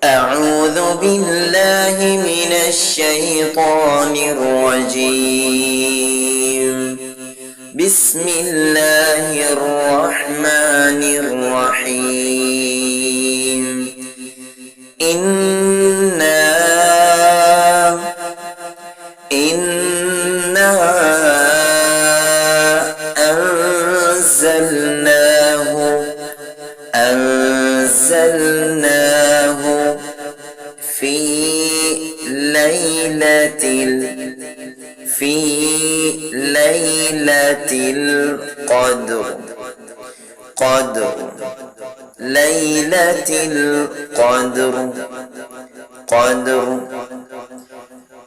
أعوذ بالله من الشيطان الرجيم. بسم الله الرحمن الرحيم. إنا أنزلناه في ليلة القدر. ليلة القدر.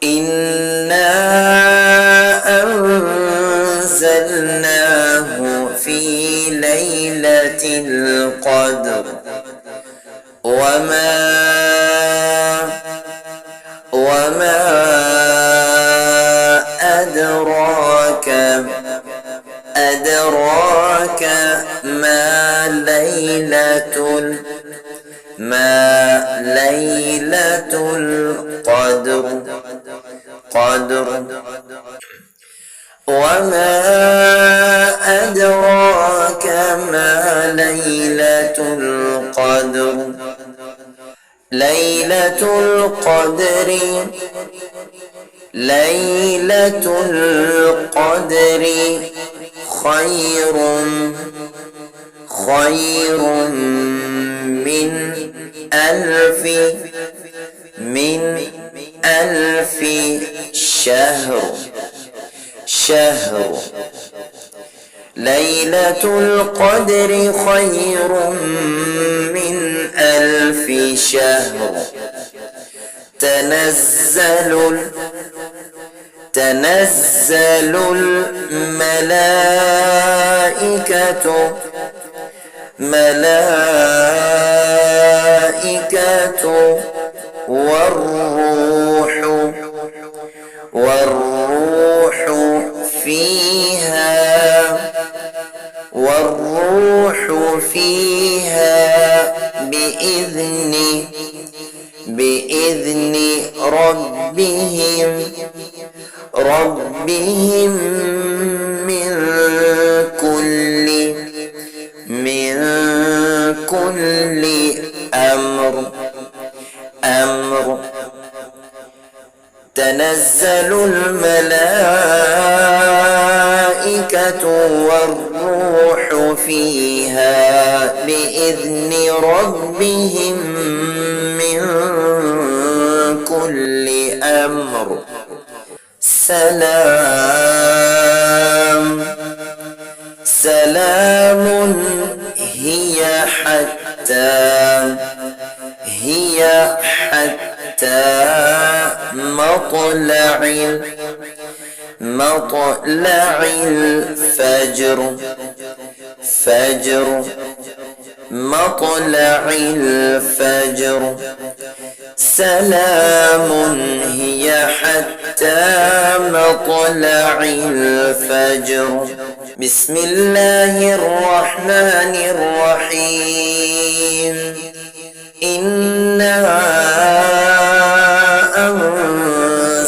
إنا أنزلناه في ليلة القدر وما أدراك ما ليلة القدر. وما أدراك ما ليلة القدر. ليلة القدر خير من ألف شهر. ليلة القدر خير من 1000 شهر. تنزل الملائكة والروح فيها بإذن ربهم من كل أمر. تنزل الملائكة والروح فيها بإذن ربهم من كل أمر. سلام هي حتى مطلع الفجر. مطلع الفجر. سلام هي حتى مطلع الفجر. بسم الله الرحمن الرحيم. إنا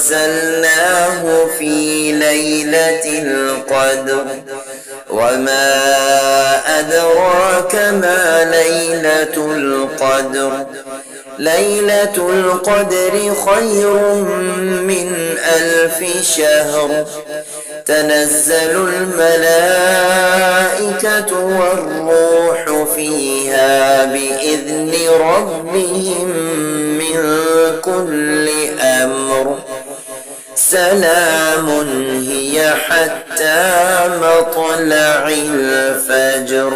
أنزلناه في ليلة القدر وما أدراك ما ليلة القدر. ليلة القدر خير من 1000 شهر. تنزل الملائكة والروح فيها بإذن ربهم من كل أمر. سلام هي حتى مطلع الفجر.